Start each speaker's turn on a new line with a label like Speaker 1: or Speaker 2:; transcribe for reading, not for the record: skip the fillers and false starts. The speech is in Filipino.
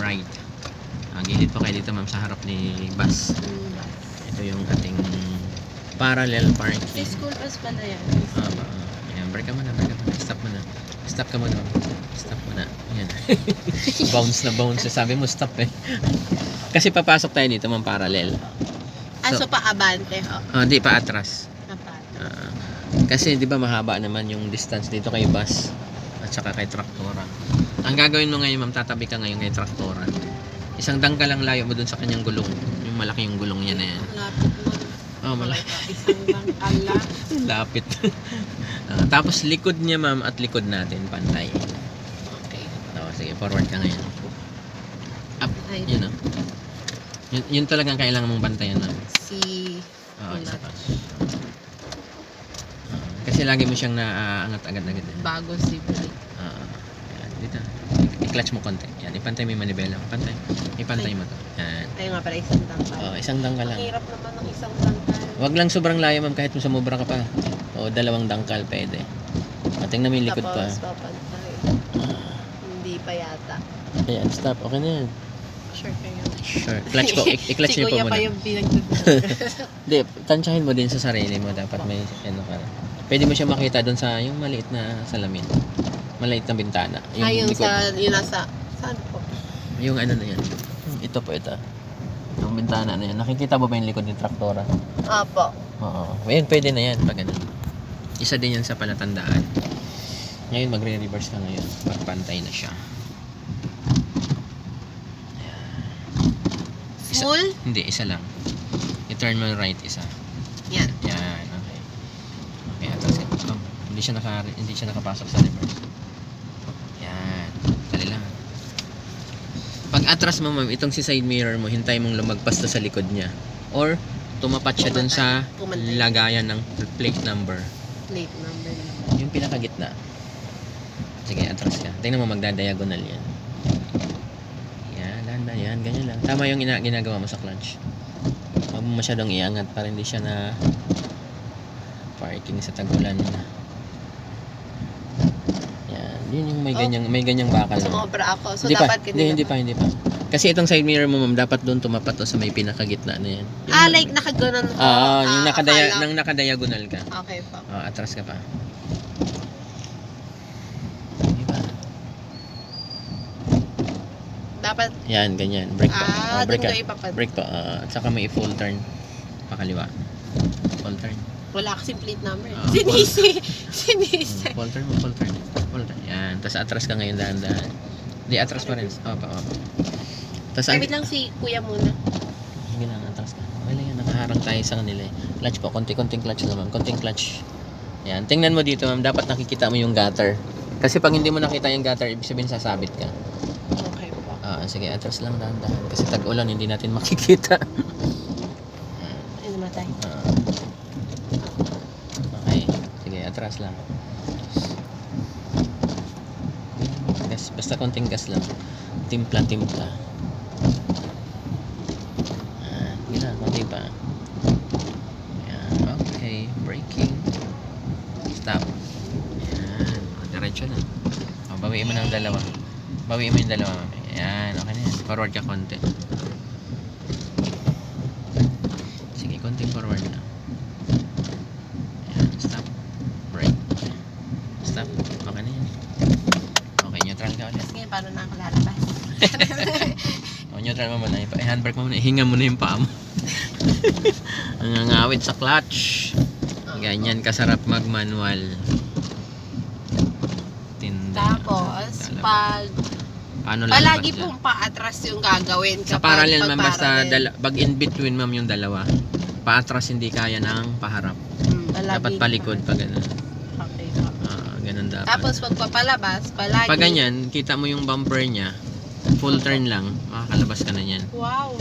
Speaker 1: right. Gilid po kayo dito ma'am sa harap ni bus. Ito yung ating parallel
Speaker 2: Si
Speaker 1: parking.
Speaker 2: school bus pala yan.
Speaker 1: Ayan, brake ka muna. Stop muna. Stop ka muna. Stop muna. Ayan. bounce. Sabi mo stop eh. Kasi papasok tayo dito ma'am parallel.
Speaker 2: So pa-abante ho.
Speaker 1: Hindi pa atras.
Speaker 2: Napata.
Speaker 1: Kasi di ba mahaba naman yung distance dito kay bus at saka kay traktora. Ang gagawin mo ngayon ma'am, tatabi ka ngayon kay traktora. Isang dangkal lang layo mo dun sa kanyang gulong. Yung malaki yung gulong niya na yan.
Speaker 2: Lapit mo.
Speaker 1: Malaki.
Speaker 2: Isang bangkal lang.
Speaker 1: Lapit. Tapos likod niya ma'am at likod natin pantay.
Speaker 2: Okay.
Speaker 1: Sige, forward ka ngayon. Up.
Speaker 2: Ay.
Speaker 1: Yun o. Yun talagang kailangan mong bantayan ma'am. Isa pa. Kasi lagi mo siyang naaangat agad-agad.
Speaker 2: Bago si brake.
Speaker 1: Yan, dito. I-clutch mo konti. Yan, ipantay mo yung manibela. Ipantay mo to. Yan.
Speaker 2: Tayo nga pala isang tangkal.
Speaker 1: Isang dangkal lang.
Speaker 2: Hirap naman ng isang tangkal.
Speaker 1: Wag lang sobrang layo ma'am, kahit sumubra ka pa. O dalawang dangkal pwede. Tingnan mo yung likod pa.
Speaker 2: Tapos papantay. Hindi pa yata.
Speaker 1: Ayan, stop. Okay na yan.
Speaker 2: Sure kayo.
Speaker 1: Sure. Clutch po. I-clutch
Speaker 2: Si
Speaker 1: niyo po
Speaker 2: Kuya pa
Speaker 1: muna.
Speaker 2: yung pinagtutunan.
Speaker 1: Hindi, tansyahin mo din sa sarili mo. Dapat may ano ka. Pwede mo siya makita doon sa yung maliit na salamin. Maliit na bintana.
Speaker 2: Yung
Speaker 1: likod.
Speaker 2: yung nasa, saan po?
Speaker 1: Yung ano na yan. Ito po, ito. Yung bintana na yan. Nakikita mo ba yung likod ng traktora?
Speaker 2: Apo.
Speaker 1: Oo. Ngayon, pwede na yan pag ganun. Isa din yan sa palatandaan. Ngayon, magre-reverse ka ngayon. Pagpantay na siya.
Speaker 2: Full?
Speaker 1: Hindi, isa lang. I-turn mo right isa.
Speaker 2: Yan.
Speaker 1: Yan, okay. Okay, atras ka. Hindi siya nakapasok sa reverse. Yan. Dali lang. Pag atras mo ma'am, itong si side mirror mo, hintay mong lumagpas na sa likod niya. Or, tumapat siya dun sa lagayan ng plate number.
Speaker 2: Plate number.
Speaker 1: Yung pinakagitna. Sige, atras ka. Tingnan mo, magdadiagonal yan. Yan, ganyan lang. Tama yung ginagawa mo sa clutch. Huwag mo masyadong iangat para hindi siya na parking sa tagulan. Yan, yun yung may ganyang bakal.
Speaker 2: Sumobra ako. So,
Speaker 1: Hindi
Speaker 2: dapat
Speaker 1: hindi pa. Kasi itong side mirror mo, ma'am, dapat doon tumapat o sa may pinakagitna na yan.
Speaker 2: like nakaganon po.
Speaker 1: Yung nakadiagonal ka.
Speaker 2: Okay po.
Speaker 1: Atras ka pa.
Speaker 2: Dapat,
Speaker 1: Yan, ganyan. Brake pa.
Speaker 2: doon
Speaker 1: Brake
Speaker 2: ko
Speaker 1: ka.
Speaker 2: ipapat.
Speaker 1: Brake pa. At saka may full turn. Pakaliwa. Full turn.
Speaker 2: Wala kasing plate number.
Speaker 1: Ah,
Speaker 2: Sinisi.
Speaker 1: Full turn. Yan. Tapos atras ka ngayon dahan-dahan. Hindi, atras pa rin. Opo. Tapos
Speaker 2: Wait lang si kuya muna.
Speaker 1: Sige lang, atras ka. Okay lang yan. Nakaharang tayo sa kanila eh. Clutch po. Konting clutch naman. Konting clutch. Yan. Tingnan mo dito ma'am. Dapat nakikita mo yung gutter. Kasi pag hindi mo nakita yung gutter, ibig sabihin sasabit ka.
Speaker 2: Okay po.
Speaker 1: Sige, atras lang dahan-dahan. Kasi tag-ulan, hindi natin makikita.
Speaker 2: Ay, namatay.
Speaker 1: Okay. Sige, atras lang. Gas, basta konting gas lang. Timpla. Gila, konti pa. Ayan, okay. Braking. Stop. Ayan, diretso na. Bawiin mo ng dalawa. Ayan, okay na yan. Forward ka konti. Sige, konting forward na. Ayan, stop. Brake. Stop. Okay na yan. Okay, neutral ka ulit.
Speaker 2: Tapos ngayon, paano na ako lalabas?
Speaker 1: Neutral mo muna. Handbrake mo muna. Hinga mo na yung paa mo. Ang ngawit sa clutch. Ganyan kasarap mag-manual. Tinda.
Speaker 2: Tapos, pag
Speaker 1: Paano lalabas
Speaker 2: palagi
Speaker 1: dyan?
Speaker 2: pong paatras yung gagawin.
Speaker 1: Sa parallel ma'am, basta pag in between ma'am yung dalawa, paatras hindi kaya ng paharap. Dapat palikod pag gano'n.
Speaker 2: Okay.
Speaker 1: Ganun dapat.
Speaker 2: Tapos pag papalabas, palagi.
Speaker 1: Pag ganyan, kita mo yung bumper niya, full turn lang, makakalabas ka na yan.
Speaker 2: Wow.